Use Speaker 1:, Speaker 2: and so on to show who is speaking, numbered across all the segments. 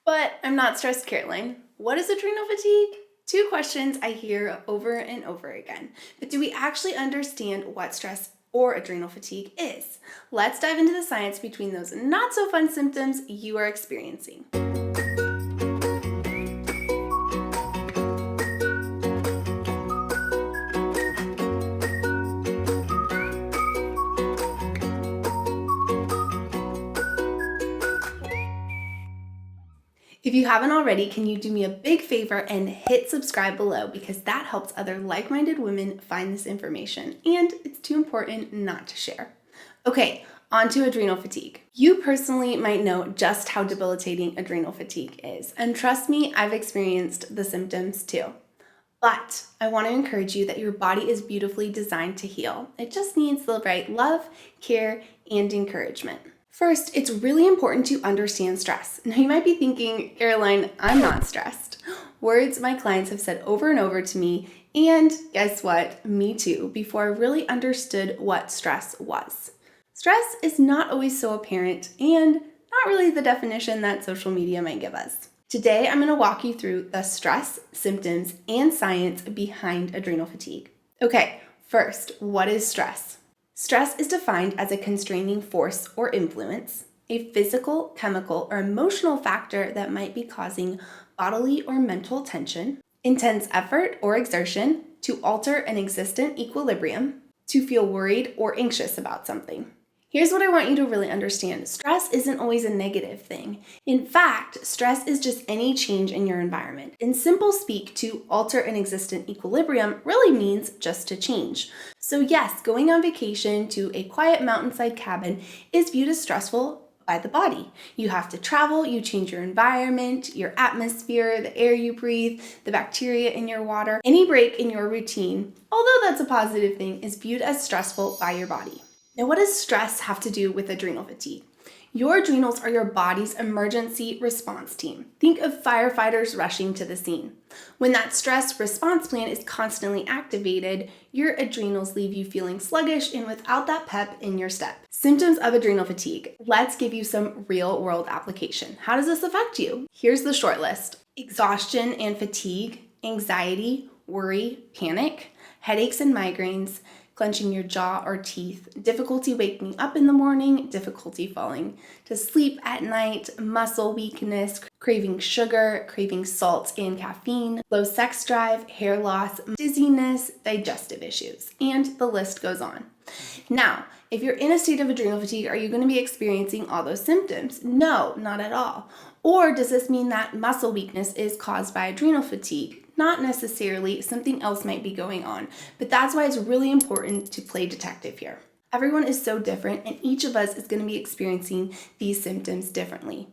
Speaker 1: But I'm not stressed, Caroline. What is adrenal fatigue? Two questions I hear over and over again. But do we actually understand what stress or adrenal fatigue is? Let's dive into the science between those not so fun symptoms you are experiencing. If you haven't already, can you do me a big favor and hit subscribe below, because that helps other like-minded women find this information, and it's too important not to share. Okay, on to adrenal fatigue. You personally might know just how debilitating adrenal fatigue is, and trust me, I've experienced the symptoms too. But I want to encourage you that your body is beautifully designed to heal. It just needs the right love, care, and encouragement. First, it's really important to understand stress. Now, you might be thinking, Caroline, I'm not stressed. Words my clients have said over and over to me, and guess what? Me too, before I really understood what stress was. Stress is not always so apparent and not really the definition that social media might give us. Today, I'm going to walk you through the stress, symptoms, and science behind adrenal fatigue. Okay, first, what is stress? Stress is defined as a constraining force or influence, a physical, chemical, or emotional factor that might be causing bodily or mental tension, intense effort or exertion to alter an existent equilibrium, to feel worried or anxious about something. Here's what I want you to really understand. Stress isn't always a negative thing. In fact, stress is just any change in your environment. In simple speak, to alter an existent equilibrium really means just to change. So yes, going on vacation to a quiet mountainside cabin is viewed as stressful by the body. You have to travel, you change your environment, your atmosphere, the air you breathe, the bacteria in your water. Any break in your routine, although that's a positive thing, is viewed as stressful by your body. Now, what does stress have to do with adrenal fatigue? Your adrenals are your body's emergency response team. Think of firefighters rushing to the scene. When that stress response plan is constantly activated, your adrenals leave you feeling sluggish and without that pep in your step. Symptoms of adrenal fatigue. Let's give you some real-world application. How does this affect you? Here's the short list. Exhaustion and fatigue, anxiety, worry, panic, headaches and migraines, clenching your jaw or teeth, difficulty waking up in the morning, difficulty falling to sleep at night, muscle weakness, craving sugar, craving salt and caffeine, low sex drive, hair loss, dizziness, digestive issues, and the list goes on. Now, if you're in a state of adrenal fatigue, are you going to be experiencing all those symptoms? No, not at all. Or does this mean that muscle weakness is caused by adrenal fatigue? Not necessarily, something else might be going on, but that's why it's really important to play detective here. Everyone is so different, and each of us is going to be experiencing these symptoms differently.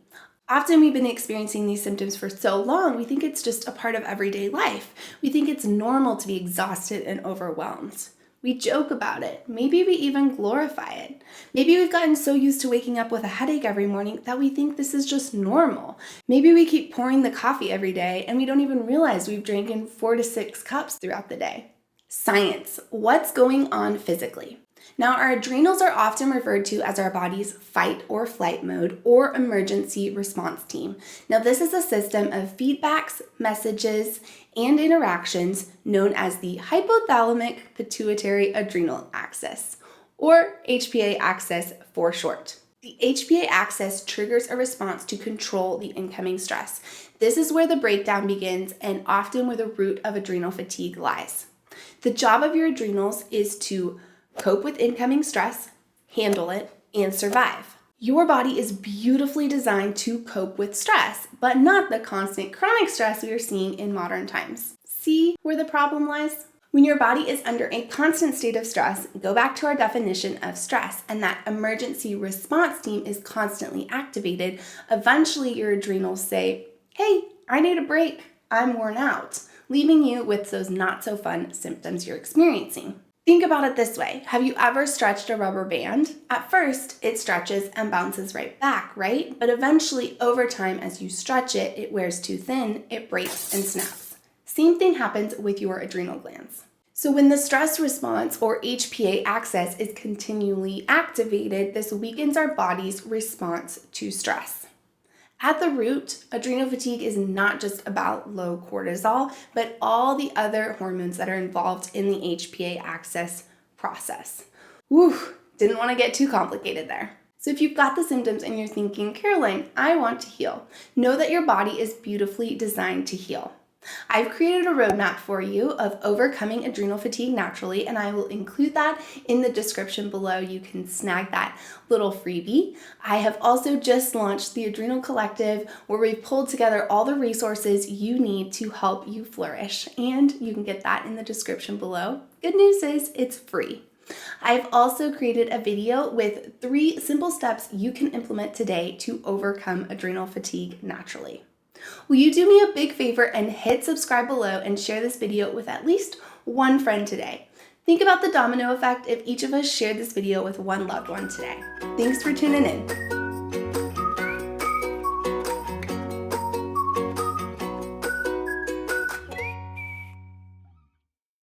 Speaker 1: Often we've been experiencing these symptoms for so long, we think it's just a part of everyday life. We think it's normal to be exhausted and overwhelmed. We joke about it. Maybe we even glorify it. Maybe we've gotten so used to waking up with a headache every morning that we think this is just normal. Maybe we keep pouring the coffee every day and we don't even realize we've drank in 4 to 6 cups throughout the day. Science. What's going on physically? Now, our adrenals are often referred to as our body's fight or flight mode or emergency response team. Now, this is a system of feedbacks, messages, and interactions known as the hypothalamic pituitary adrenal axis, or HPA axis for short. The HPA axis triggers a response to control the incoming stress. This is where the breakdown begins and often where the root of adrenal fatigue lies. The job of your adrenals is to cope with incoming stress, handle it, and survive. Your body is beautifully designed to cope with stress, but not the constant chronic stress we are seeing in modern times. See where the problem lies? When your body is under a constant state of stress, go back to our definition of stress, and that emergency response team is constantly activated. Eventually, your adrenals say, hey, I need a break, I'm worn out, leaving you with those not so fun symptoms you're experiencing. Think about it this way. Have you ever stretched a rubber band? At first, it stretches and bounces right back, right? But eventually, over time, as you stretch it, it wears too thin, it breaks and snaps. Same thing happens with your adrenal glands. So when the stress response, or HPA axis, is continually activated, this weakens our body's response to stress. At the root, adrenal fatigue is not just about low cortisol, but all the other hormones that are involved in the HPA axis process. Whew, didn't want to get too complicated there. So if you've got the symptoms and you're thinking, Caroline, I want to heal, know that your body is beautifully designed to heal. I've created a roadmap for you of overcoming adrenal fatigue naturally, and I will include that in the description below. You can snag that little freebie. I have also just launched the Adrenal Collective, where we've pulled together all the resources you need to help you flourish, and you can get that in the description below. Good news is it's free. I've also created a video with 3 simple steps you can implement today to overcome adrenal fatigue naturally. Will you do me a big favor and hit subscribe below and share this video with at least one friend today? Think about the domino effect if each of us shared this video with one loved one today. Thanks for tuning in.